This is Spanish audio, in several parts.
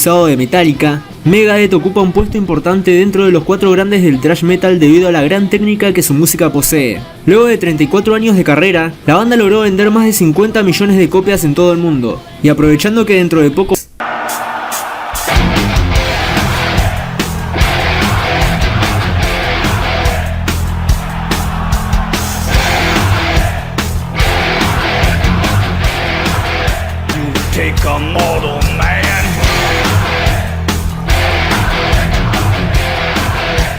remasterizado de Metallica, Megadeth ocupa un puesto importante dentro de los 4 grandes del thrash metal debido a la gran técnica que su música posee. Luego de 34 años de carrera, la banda logró vender más de 50 millones de copias en todo el mundo, y aprovechando que dentro de poco Take a mortal man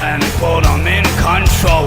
and put him in control.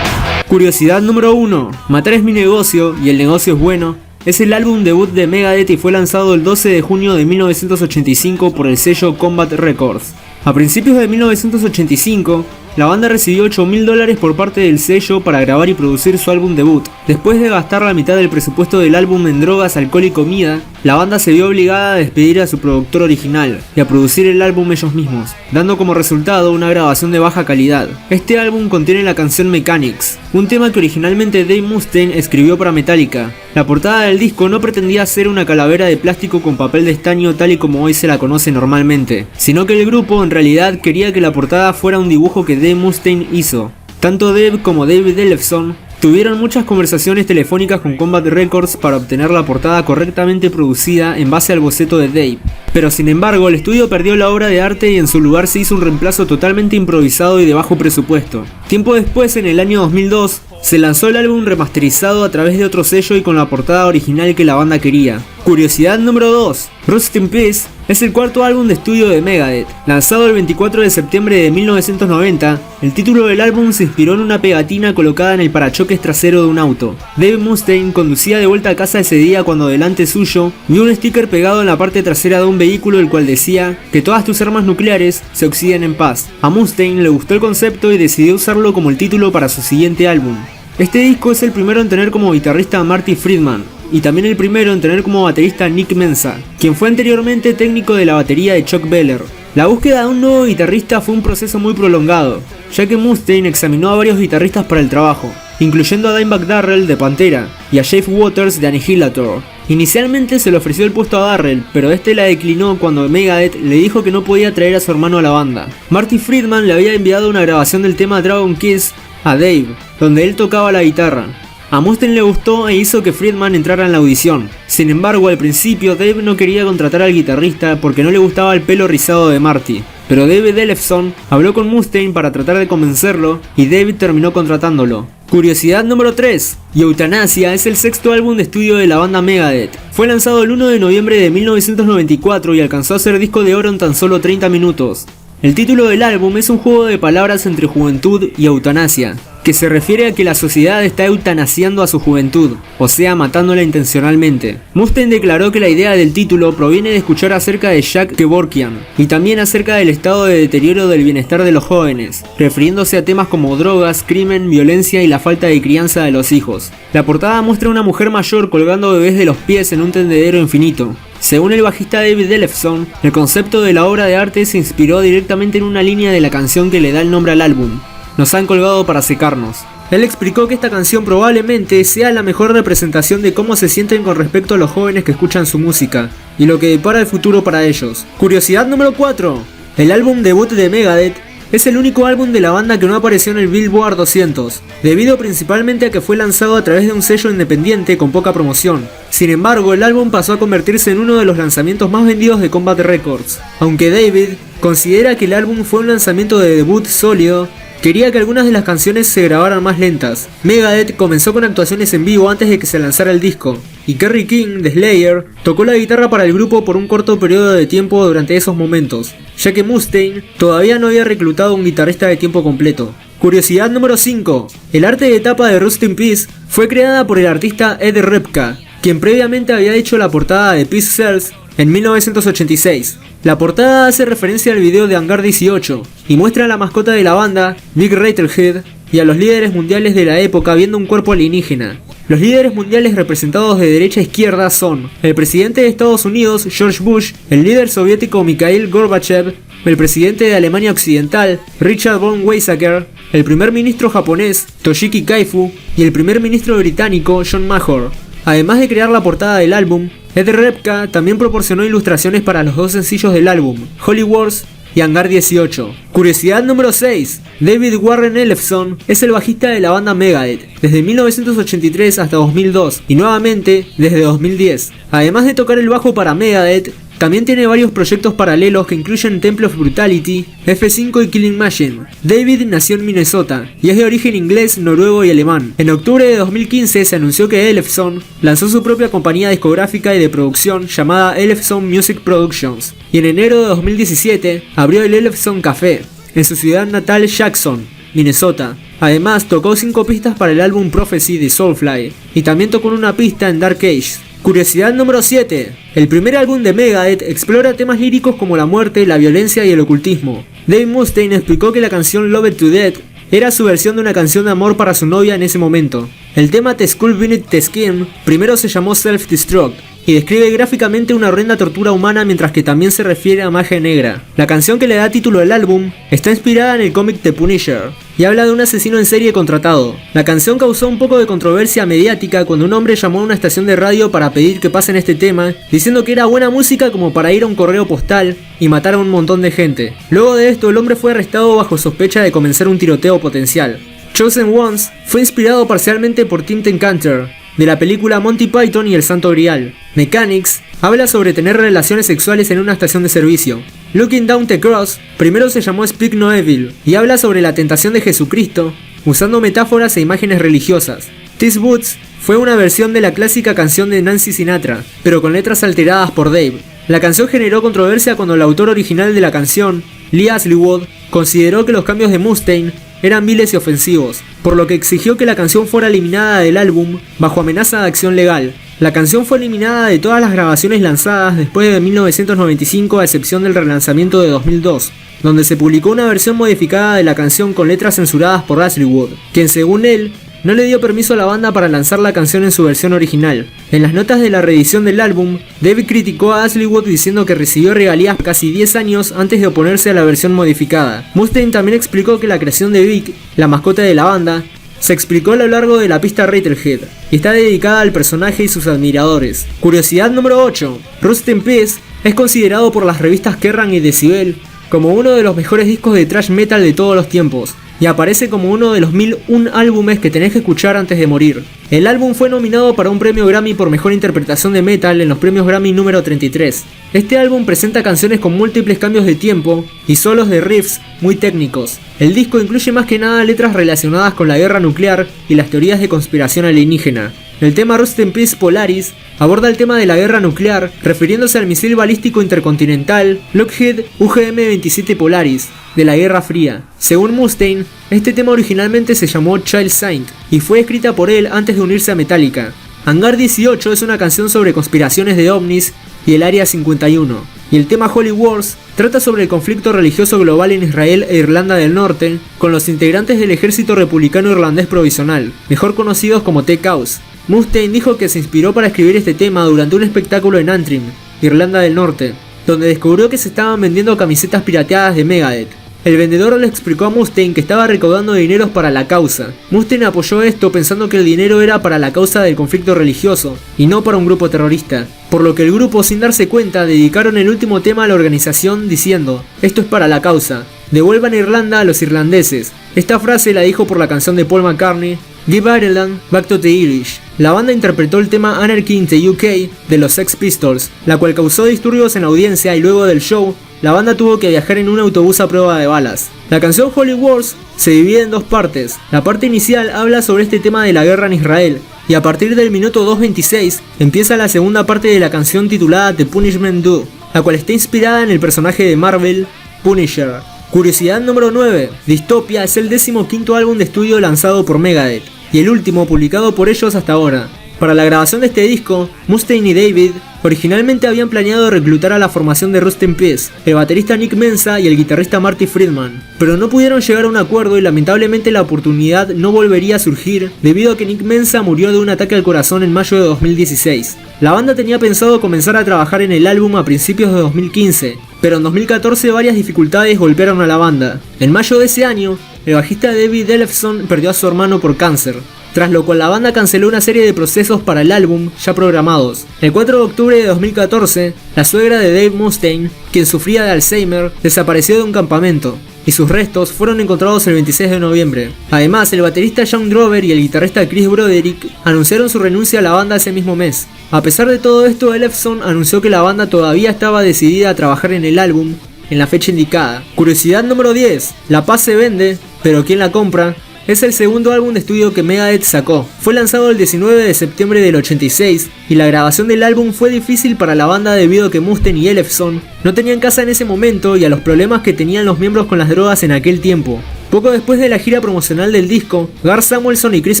Curiosidad número 1. Matar es mi negocio y el negocio es bueno. Es el álbum debut de Megadeth y fue lanzado el 12 de junio de 1985 por el sello Combat Records. A principios de 1985, la banda recibió $8.000 por parte del sello para grabar y producir su álbum debut. Después de gastar la mitad del presupuesto del álbum en drogas, alcohol y comida, la banda se vio obligada a despedir a su productor original y a producir el álbum ellos mismos, dando como resultado una grabación de baja calidad. Este álbum contiene la canción Mechanics, un tema que originalmente Dave Mustaine escribió para Metallica. La portada del disco no pretendía ser una calavera de plástico con papel de estaño tal y como hoy se la conoce normalmente, sino que el grupo en realidad quería que la portada fuera un dibujo que Dave Mustaine hizo. Tanto Dave como David Ellefson tuvieron muchas conversaciones telefónicas con Combat Records para obtener la portada correctamente producida en base al boceto de Dave. Pero sin embargo, el estudio perdió la obra de arte y en su lugar se hizo un reemplazo totalmente improvisado y de bajo presupuesto. Tiempo después, en el año 2002, se lanzó el álbum remasterizado a través de otro sello y con la portada original que la banda quería. Curiosidad número 2. Rust in Peace es el cuarto álbum de estudio de Megadeth. Lanzado el 24 de septiembre de 1990, el título del álbum se inspiró en una pegatina colocada en el parachoques trasero de un auto. Dave Mustaine conducía de vuelta a casa ese día cuando delante suyo vio un sticker pegado en la parte trasera de un vehículo el cual decía que todas tus armas nucleares se oxiden en paz. A Mustaine le gustó el concepto y decidió usarlo como el título para su siguiente álbum. Este disco es el primero en tener como guitarrista a Marty Friedman, y también el primero en tener como baterista a Nick Menza, quien fue anteriormente técnico de la batería de Chuck Beller. La búsqueda de un nuevo guitarrista fue un proceso muy prolongado, ya que Mustaine examinó a varios guitarristas para el trabajo, incluyendo a Dimebag Darrell de Pantera y a Jeff Waters de Annihilator. Inicialmente se le ofreció el puesto a Darrell, pero este la declinó cuando Megadeth le dijo que no podía traer a su hermano a la banda. Marty Friedman le había enviado una grabación del tema Dragon Kiss a Dave, donde él tocaba la guitarra. A Mustaine le gustó e hizo que Friedman entrara en la audición. Sin embargo, al principio Dave no quería contratar al guitarrista porque no le gustaba el pelo rizado de Marty. Pero David Ellefson habló con Mustaine para tratar de convencerlo y David terminó contratándolo. Curiosidad número 3. Euthanasia es el sexto álbum de estudio de la banda Megadeth. Fue lanzado el 1 de noviembre de 1994 y alcanzó a ser disco de oro en tan solo 30 minutos. El título del álbum es un juego de palabras entre juventud y eutanasia, que se refiere a que la sociedad está eutanasiando a su juventud, o sea, matándola intencionalmente. Mustaine declaró que la idea del título proviene de escuchar acerca de Jack Kevorkian, y también acerca del estado de deterioro del bienestar de los jóvenes, refiriéndose a temas como drogas, crimen, violencia y la falta de crianza de los hijos. La portada muestra a una mujer mayor colgando bebés de los pies en un tendedero infinito. Según el bajista David Ellefson, el concepto de la obra de arte se inspiró directamente en una línea de la canción que le da el nombre al álbum: "Nos han colgado para secarnos". Él explicó que esta canción probablemente sea la mejor representación de cómo se sienten con respecto a los jóvenes que escuchan su música, y lo que depara el futuro para ellos. Curiosidad número 4. El álbum debut de Megadeth es el único álbum de la banda que no apareció en el Billboard 200, debido principalmente a que fue lanzado a través de un sello independiente con poca promoción. Sin embargo, el álbum pasó a convertirse en uno de los lanzamientos más vendidos de Combat Records. Aunque David considera que el álbum fue un lanzamiento de debut sólido, quería que algunas de las canciones se grabaran más lentas. Megadeth comenzó con actuaciones en vivo antes de que se lanzara el disco, y Kerry King de Slayer tocó la guitarra para el grupo por un corto periodo de tiempo durante esos momentos, ya que Mustaine todavía no había reclutado un guitarrista de tiempo completo. Curiosidad número 5. El arte de tapa de Rust in Peace fue creada por el artista Ed Repka, quien previamente había hecho la portada de Peace Sells en 1986. La portada hace referencia al video de Hangar 18 y muestra a la mascota de la banda, Big Rattlehead, y a los líderes mundiales de la época viendo un cuerpo alienígena. Los líderes mundiales representados de derecha a izquierda son el presidente de Estados Unidos, George Bush, el líder soviético Mikhail Gorbachev, el presidente de Alemania Occidental, Richard von Weizsäcker, el primer ministro japonés, Toshiki Kaifu, y el primer ministro británico, John Major. Además de crear la portada del álbum, Ed Repka también proporcionó ilustraciones para los 2 sencillos del álbum, Holy Wars y Hangar 18. Curiosidad número 6. David Warren Ellefson es el bajista de la banda Megadeth, desde 1983 hasta 2002 y nuevamente desde 2010. Además de tocar el bajo para Megadeth, también tiene varios proyectos paralelos que incluyen Temple of Brutality, F5 y Killing Machine. David nació en Minnesota y es de origen inglés, noruego y alemán. En octubre de 2015 se anunció que Ellefson lanzó su propia compañía discográfica y de producción llamada Ellefson Music Productions, y en enero de 2017 abrió el Ellefson Café en su ciudad natal Jackson, Minnesota. Además tocó 5 pistas para el álbum Prophecy de Soulfly y también tocó una pista en Dark Age. Curiosidad número 7. El primer álbum de Megadeth explora temas líricos como la muerte, la violencia y el ocultismo. Dave Mustaine explicó que la canción Loved to Death era su versión de una canción de amor para su novia en ese momento. El tema The Skull Beneath the Skin primero se llamó Self-Destruct y describe gráficamente una horrenda tortura humana, mientras que también se refiere a magia negra. La canción que le da título al álbum está inspirada en el cómic The Punisher y habla de un asesino en serie contratado. La canción causó un poco de controversia mediática cuando un hombre llamó a una estación de radio para pedir que pasen este tema, diciendo que era buena música como para ir a un correo postal y matar a un montón de gente. Luego de esto, el hombre fue arrestado bajo sospecha de comenzar un tiroteo potencial. Chosen Ones fue inspirado parcialmente por Tim Tenkanter, de la película Monty Python y el Santo Grial. Mechanics habla sobre tener relaciones sexuales en una estación de servicio. Looking Down the Cross primero se llamó Speak No Evil y habla sobre la tentación de Jesucristo, usando metáforas e imágenes religiosas. These Boots fue una versión de la clásica canción de Nancy Sinatra, pero con letras alteradas por Dave. La canción generó controversia cuando el autor original de la canción, Lee Astleywood, consideró que los cambios de Mustaine eran viles y ofensivos, por lo que exigió que la canción fuera eliminada del álbum bajo amenaza de acción legal. La canción fue eliminada de todas las grabaciones lanzadas después de 1995, a excepción del relanzamiento de 2002, donde se publicó una versión modificada de la canción con letras censuradas por Astleywood, quien según él no le dio permiso a la banda para lanzar la canción en su versión original. En las notas de la reedición del álbum, David criticó a Astleywood diciendo que recibió regalías casi 10 años antes de oponerse a la versión modificada. Mustaine también explicó que la creación de Vic, la mascota de la banda, se explicó a lo largo de la pista Rattlehead y está dedicada al personaje y sus admiradores. Curiosidad número 8. Rust in Peace es considerado por las revistas Kerrang y Decibel como uno de los mejores discos de thrash metal de todos los tiempos, y aparece como uno de los 1001 álbumes que tenés que escuchar antes de morir. El álbum fue nominado para un premio Grammy por mejor interpretación de metal en los premios Grammy número 33. Este álbum presenta canciones con múltiples cambios de tiempo y solos de riffs muy técnicos. El disco incluye más que nada letras relacionadas con la guerra nuclear y las teorías de conspiración alienígena. El tema Rust in Peace Polaris aborda el tema de la guerra nuclear, refiriéndose al misil balístico intercontinental Lockheed UGM-27 Polaris de la Guerra Fría. Según Mustaine, este tema originalmente se llamó Child Saint y fue escrita por él antes de unirse a Metallica. Hangar 18 es una canción sobre conspiraciones de ovnis y el Área 51, y el tema Holy Wars trata sobre el conflicto religioso global en Israel e Irlanda del Norte con los integrantes del ejército republicano irlandés provisional, mejor conocidos como T-Cows. Mustaine dijo que se inspiró para escribir este tema durante un espectáculo en Antrim, Irlanda del Norte, donde descubrió que se estaban vendiendo camisetas pirateadas de Megadeth. El vendedor le explicó a Mustaine que estaba recaudando dineros para la causa. Mustaine apoyó esto pensando que el dinero era para la causa del conflicto religioso y no para un grupo terrorista, por lo que el grupo, sin darse cuenta, dedicaron el último tema a la organización diciendo: "Esto es para la causa, devuelvan Irlanda a los irlandeses". Esta frase la dijo por la canción de Paul McCartney, Give Ireland Back to the Irish. La banda interpretó el tema Anarchy in the UK de los Sex Pistols, la cual causó disturbios en la audiencia, y luego del show, la banda tuvo que viajar en un autobús a prueba de balas. La canción Holy Wars se divide en dos partes. La parte inicial habla sobre este tema de la guerra en Israel, y a partir del minuto 2:26 empieza la segunda parte de la canción titulada The Punishment Due, la cual está inspirada en el personaje de Marvel, Punisher. Curiosidad número 9. Dystopia es el 15º álbum de estudio lanzado por Megadeth, y el último publicado por ellos hasta ahora. Para la grabación de este disco, Mustaine y David originalmente habían planeado reclutar a la formación de Rust in Peace, el baterista Nick Menza y el guitarrista Marty Friedman, pero no pudieron llegar a un acuerdo y lamentablemente la oportunidad no volvería a surgir debido a que Nick Menza murió de un ataque al corazón en mayo de 2016. La banda tenía pensado comenzar a trabajar en el álbum a principios de 2015, pero en 2014 varias dificultades golpearon a la banda. En mayo de ese año, el bajista David Ellefson perdió a su hermano por cáncer, tras lo cual la banda canceló una serie de procesos para el álbum ya programados. El 4 de octubre de 2014, la suegra de Dave Mustaine, quien sufría de Alzheimer, desapareció de un campamento, y sus restos fueron encontrados el 26 de noviembre. Además, el baterista John Grover y el guitarrista Chris Broderick anunciaron su renuncia a la banda ese mismo mes. A pesar de todo esto, Ellefson anunció que la banda todavía estaba decidida a trabajar en el álbum en la fecha indicada. Curiosidad número 10. La paz se vende, pero ¿quién la compra? Es el segundo álbum de estudio que Megadeth sacó. Fue lanzado el 19 de septiembre del 86 y la grabación del álbum fue difícil para la banda debido a que Mustaine y Ellefson no tenían casa en ese momento y a los problemas que tenían los miembros con las drogas en aquel tiempo. Poco después de la gira promocional del disco, Gar Samuelson y Chris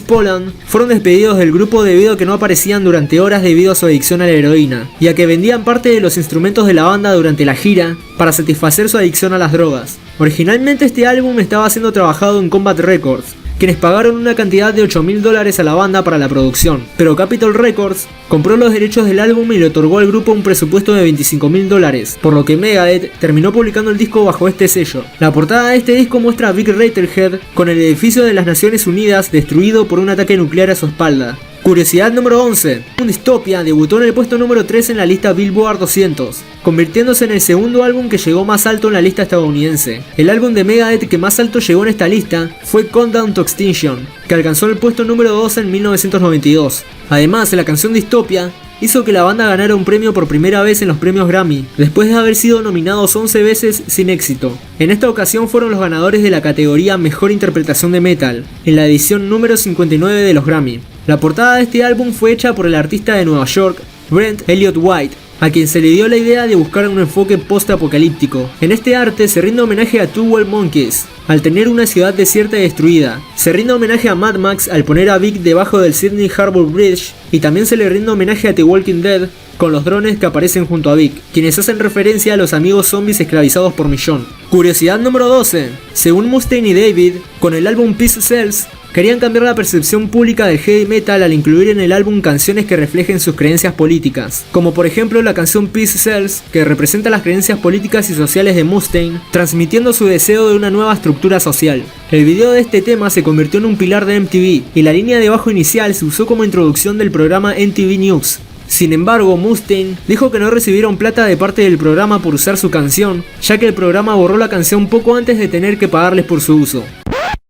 Poland fueron despedidos del grupo debido a que no aparecían durante horas debido a su adicción a la heroína, y a que vendían parte de los instrumentos de la banda durante la gira para satisfacer su adicción a las drogas. Originalmente este álbum estaba siendo trabajado en Combat Records, quienes pagaron una cantidad de $8.000 a la banda para la producción, pero Capitol Records compró los derechos del álbum y le otorgó al grupo un presupuesto de $25.000, por lo que Megadeth terminó publicando el disco bajo este sello. La portada de este disco muestra a Vic Rattlehead con el edificio de las Naciones Unidas destruido por un ataque nuclear a su espalda. Curiosidad número 11. Dystopia debutó en el puesto número 3 en la lista Billboard 200, convirtiéndose en el segundo álbum que llegó más alto en la lista estadounidense. El álbum de Megadeth que más alto llegó en esta lista fue Countdown to Extinction, que alcanzó el puesto número 12 en 1992. Además, la canción Dystopia hizo que la banda ganara un premio por primera vez en los premios Grammy, después de haber sido nominados 11 veces sin éxito. En esta ocasión fueron los ganadores de la categoría Mejor Interpretación de Metal, en la edición número 59 de los Grammy. La portada de este álbum fue hecha por el artista de Nueva York, Brent Elliott White, a quien se le dio la idea de buscar un enfoque post-apocalíptico. En este arte se rinde homenaje a Two Wild Monkeys, al tener una ciudad desierta y destruida. Se rinde homenaje a Mad Max al poner a Vic debajo del Sydney Harbour Bridge, y también se le rinde homenaje a The Walking Dead con los drones que aparecen junto a Vic, quienes hacen referencia a los amigos zombies esclavizados por Michonne. Curiosidad número 12. Según Mustaine y David, con el álbum Peace Sells, querían cambiar la percepción pública del heavy metal al incluir en el álbum canciones que reflejen sus creencias políticas, como por ejemplo la canción Peace Sells, que representa las creencias políticas y sociales de Mustaine, transmitiendo su deseo de una nueva estructura social. El video de este tema se convirtió en un pilar de MTV, y la línea de bajo inicial se usó como introducción del programa MTV News. Sin embargo, Mustaine dijo que no recibieron plata de parte del programa por usar su canción, ya que el programa borró la canción poco antes de tener que pagarles por su uso.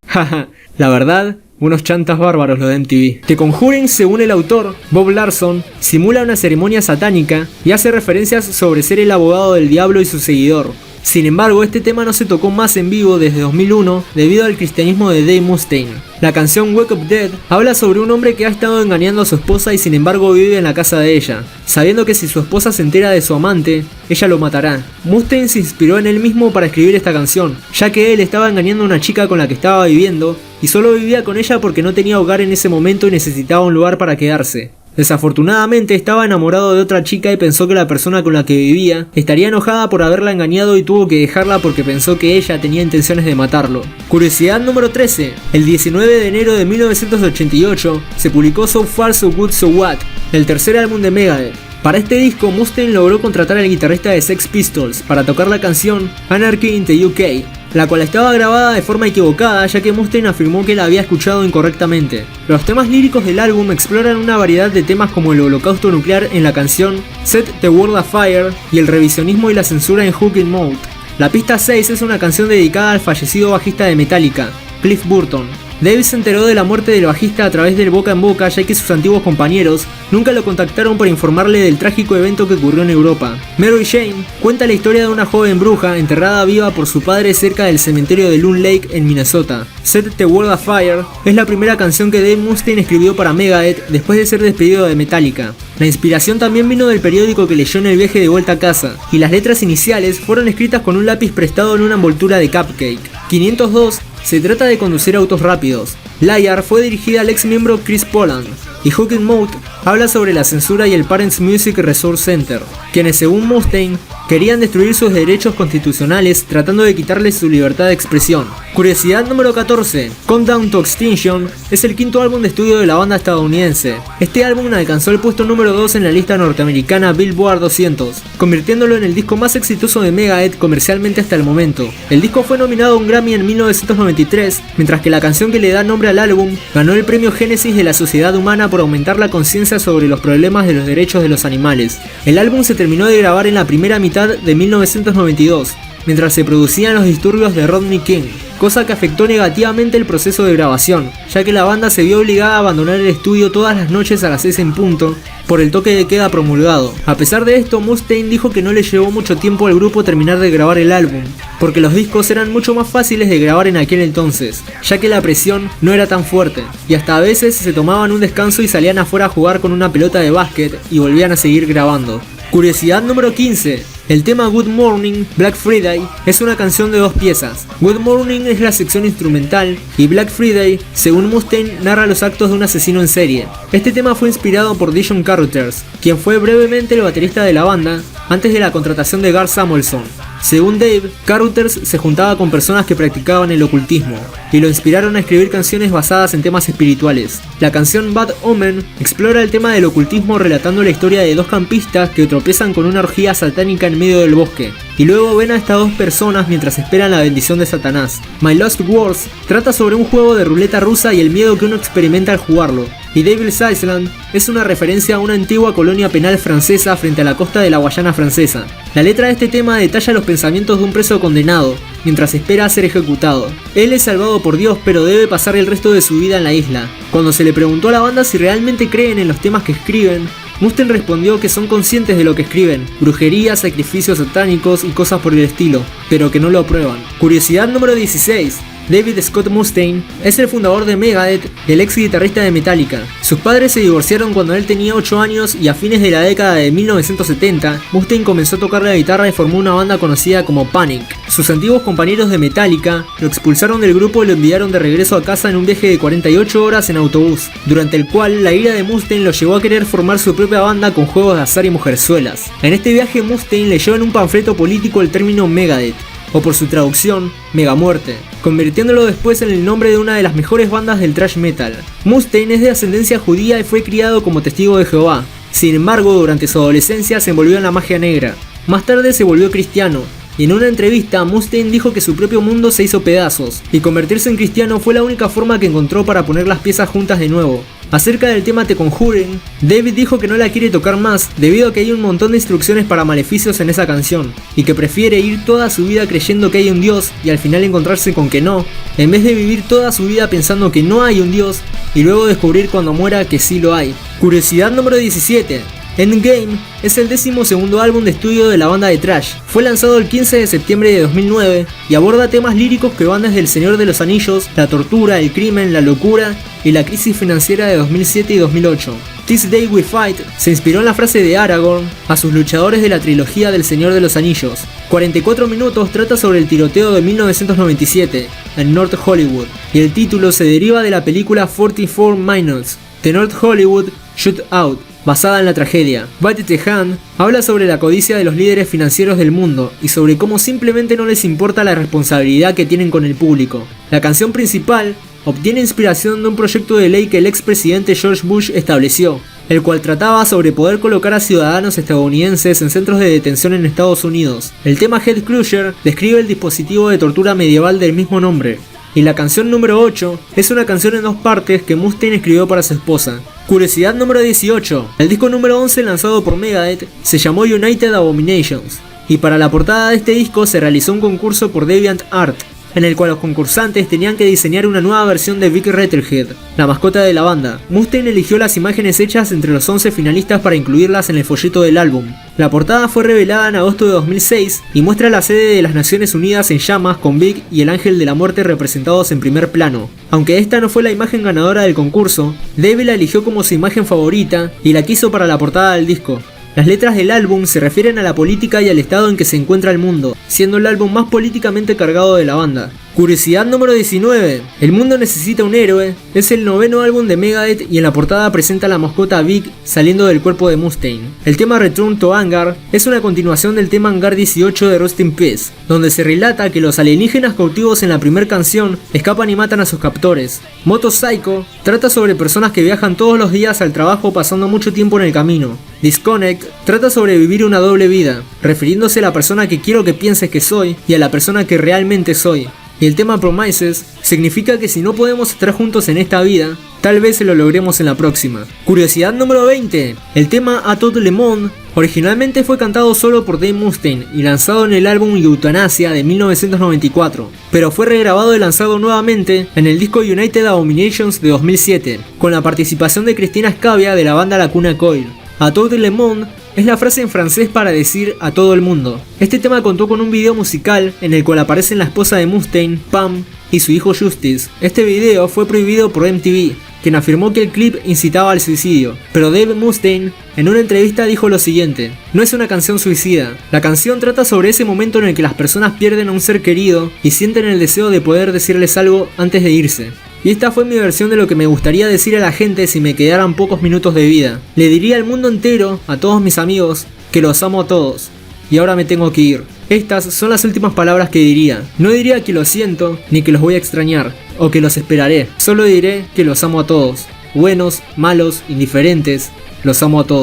Jaja, la verdad, unos chantas bárbaros lo de MTV. The Conjuring, según el autor, Bob Larson, simula una ceremonia satánica y hace referencias sobre ser el abogado del diablo y su seguidor. Sin embargo, este tema no se tocó más en vivo desde 2001 debido al cristianismo de Dave Mustaine. La canción Wake Up Dead habla sobre un hombre que ha estado engañando a su esposa y sin embargo vive en la casa de ella, sabiendo que si su esposa se entera de su amante, ella lo matará. Mustaine se inspiró en él mismo para escribir esta canción, ya que él estaba engañando a una chica con la que estaba viviendo y solo vivía con ella porque no tenía hogar en ese momento y necesitaba un lugar para quedarse. Desafortunadamente estaba enamorado de otra chica y pensó que la persona con la que vivía estaría enojada por haberla engañado y tuvo que dejarla porque pensó que ella tenía intenciones de matarlo. Curiosidad número 13. El 19 de enero de 1988 se publicó So Far So Good So What, el tercer álbum de Megadeth. Para este disco, Mustaine logró contratar al guitarrista de Sex Pistols para tocar la canción Anarchy in the UK, la cual estaba grabada de forma equivocada ya que Mustaine afirmó que la había escuchado incorrectamente. Los temas líricos del álbum exploran una variedad de temas como el holocausto nuclear en la canción Set the World Afire y el revisionismo y la censura en Hook in Mode. La pista 6 es una canción dedicada al fallecido bajista de Metallica, Cliff Burton. Dave se enteró de la muerte del bajista a través del boca en boca, ya que sus antiguos compañeros nunca lo contactaron para informarle del trágico evento que ocurrió en Europa. Mary Jane cuenta la historia de una joven bruja enterrada viva por su padre cerca del cementerio de Loon Lake en Minnesota. Set the World Afire es la primera canción que Dave Mustaine escribió para Megadeth después de ser despedido de Metallica. La inspiración también vino del periódico que leyó en el viaje de vuelta a casa, y las letras iniciales fueron escritas con un lápiz prestado en una envoltura de cupcake. 502 se trata de conducir autos rápidos. Liar fue dirigida al ex miembro Chris Poland. y Hook in Mouth habla sobre la censura y el Parents Music Resource Center, quienes según Mustaine querían destruir sus derechos constitucionales tratando de quitarles su libertad de expresión. Curiosidad número 14. Countdown to Extinction es el quinto álbum de estudio de la banda estadounidense. Este álbum alcanzó el puesto número 2 en la lista norteamericana Billboard 200, convirtiéndolo en el disco más exitoso de Megadeth comercialmente hasta el momento. El disco fue nominado a un Grammy en 1993, mientras que la canción que le da nombre al álbum ganó el premio Génesis de la Sociedad Humana por aumentar la conciencia sobre los problemas de los derechos de los animales. El álbum se terminó de grabar en la primera mitad de 1992, mientras se producían los disturbios de Rodney King, cosa que afectó negativamente el proceso de grabación, ya que la banda se vio obligada a abandonar el estudio todas las noches a las 6 en punto por el toque de queda promulgado. A pesar de esto, Mustaine dijo que no le llevó mucho tiempo al grupo terminar de grabar el álbum, porque los discos eran mucho más fáciles de grabar en aquel entonces, ya que la presión no era tan fuerte, y hasta a veces se tomaban un descanso y salían afuera a jugar con una pelota de básquet y volvían a seguir grabando. Curiosidad número 15. El tema Good Morning, Black Friday es una canción de 2 piezas. Good Morning es la sección instrumental y Black Friday, según Mustaine, narra los actos de un asesino en serie. Este tema fue inspirado por Dijon Carruthers, quien fue brevemente el baterista de la banda antes de la contratación de Gar Samuelson. Según Dave, Carruthers se juntaba con personas que practicaban el ocultismo y lo inspiraron a escribir canciones basadas en temas espirituales. La canción Bad Omen explora el tema del ocultismo relatando la historia de 2 campistas que tropiezan con una orgía satánica en medio del bosque y luego ven a estas 2 personas mientras esperan la bendición de Satanás. My Lost Wars trata sobre un juego de ruleta rusa y el miedo que uno experimenta al jugarlo, y Devil's Island es una referencia a una antigua colonia penal francesa frente a la costa de la Guayana francesa. La letra de este tema detalla los pensamientos de un preso condenado mientras espera ser ejecutado. Él es salvado por Dios, pero debe pasar el resto de su vida en la isla. Cuando se le preguntó a la banda si realmente creen en los temas que escriben, Mustaine respondió que son conscientes de lo que escriben, brujería, sacrificios satánicos y cosas por el estilo, pero que no lo aprueban. Curiosidad número 16. David Scott Mustaine es el fundador de Megadeth y el ex guitarrista de Metallica. Sus padres se divorciaron cuando él tenía 8 años y a fines de la década de 1970, Mustaine comenzó a tocar la guitarra y formó una banda conocida como Panic. Sus antiguos compañeros de Metallica lo expulsaron del grupo y lo enviaron de regreso a casa en un viaje de 48 horas en autobús, durante el cual la ira de Mustaine lo llevó a querer formar su propia banda con juegos de azar y mujerzuelas. En este viaje Mustaine leyó en un panfleto político el término Megadeth, o por su traducción, Megamuerte, convirtiéndolo después en el nombre de una de las mejores bandas del thrash metal. Mustaine es de ascendencia judía y fue criado como testigo de Jehová. Sin embargo, durante su adolescencia se envolvió en la magia negra. Más tarde se volvió cristiano, y en una entrevista Mustaine dijo que su propio mundo se hizo pedazos, y convertirse en cristiano fue la única forma que encontró para poner las piezas juntas de nuevo. Acerca del tema The Conjuring, David dijo que no la quiere tocar más debido a que hay un montón de instrucciones para maleficios en esa canción, y que prefiere ir toda su vida creyendo que hay un dios y al final encontrarse con que no, en vez de vivir toda su vida pensando que no hay un dios y luego descubrir cuando muera que sí lo hay. Curiosidad número 17. Endgame es el 12º álbum de estudio de la banda de thrash. Fue lanzado el 15 de septiembre de 2009 y aborda temas líricos que van desde El Señor de los Anillos, la tortura, el crimen, la locura y la crisis financiera de 2007 y 2008. This Day We Fight se inspiró en la frase de Aragorn a sus luchadores de la trilogía del Señor de los Anillos. 44 minutos trata sobre el tiroteo de 1997 en North Hollywood y el título se deriva de la película 44 Minutes, The North Hollywood Shootout, basada en la tragedia. Bite the Hand habla sobre la codicia de los líderes financieros del mundo y sobre cómo simplemente no les importa la responsabilidad que tienen con el público. La canción principal obtiene inspiración de un proyecto de ley que el expresidente George Bush estableció, el cual trataba sobre poder colocar a ciudadanos estadounidenses en centros de detención en Estados Unidos. El tema Head Crusher describe el dispositivo de tortura medieval del mismo nombre. Y la canción número 8 es una canción en 2 partes que Mustaine escribió para su esposa. Curiosidad número 18. El disco número 11 lanzado por Megadeth se llamó United Abominations, y para la portada de este disco se realizó un concurso por DeviantArt, en el cual los concursantes tenían que diseñar una nueva versión de Vic Retterhead, la mascota de la banda. Mustaine eligió las imágenes hechas entre los 11 finalistas para incluirlas en el folleto del álbum. La portada fue revelada en agosto de 2006 y muestra la sede de las Naciones Unidas en llamas con Vic y el Ángel de la Muerte representados en primer plano. Aunque esta no fue la imagen ganadora del concurso, Dave la eligió como su imagen favorita y la quiso para la portada del disco. Las letras del álbum se refieren a la política y al estado en que se encuentra el mundo, siendo el álbum más políticamente cargado de la banda. Curiosidad número 19. El mundo necesita un héroe es el 9º álbum de Megadeth y en la portada presenta a la mascota Vic saliendo del cuerpo de Mustaine. El tema Return to Angar es una continuación del tema Angar 18 de Rust in Peace, donde se relata que los alienígenas cautivos en la primera canción escapan y matan a sus captores. Moto Psycho trata sobre personas que viajan todos los días al trabajo pasando mucho tiempo en el camino. Disconnect trata sobre vivir una doble vida, refiriéndose a la persona que quiero que pienses que soy y a la persona que realmente soy. Y el tema Promises significa que si no podemos estar juntos en esta vida, tal vez lo logremos en la próxima. Curiosidad número 20. El tema A Tout le Monde originalmente fue cantado solo por Dave Mustaine y lanzado en el álbum Euthanasia de 1994, pero fue regrabado y lanzado nuevamente en el disco United Abominations de 2007, con la participación de Christina Scavia de la banda Lacuna Coil. A Tout le Monde es la frase en francés para decir a todo el mundo. Este tema contó con un video musical en el cual aparecen la esposa de Mustaine, Pam, y su hijo Justice. Este video fue prohibido por MTV, quien afirmó que el clip incitaba al suicidio, pero Dave Mustaine en una entrevista dijo lo siguiente: no es una canción suicida, la canción trata sobre ese momento en el que las personas pierden a un ser querido y sienten el deseo de poder decirles algo antes de irse. Y esta fue mi versión de lo que me gustaría decir a la gente si me quedaran pocos minutos de vida. Le diría al mundo entero, a todos mis amigos, que los amo a todos. Y ahora me tengo que ir. Estas son las últimas palabras que diría. No diría que lo siento, ni que los voy a extrañar, o que los esperaré. Solo diré que los amo a todos. Buenos, malos, indiferentes, los amo a todos.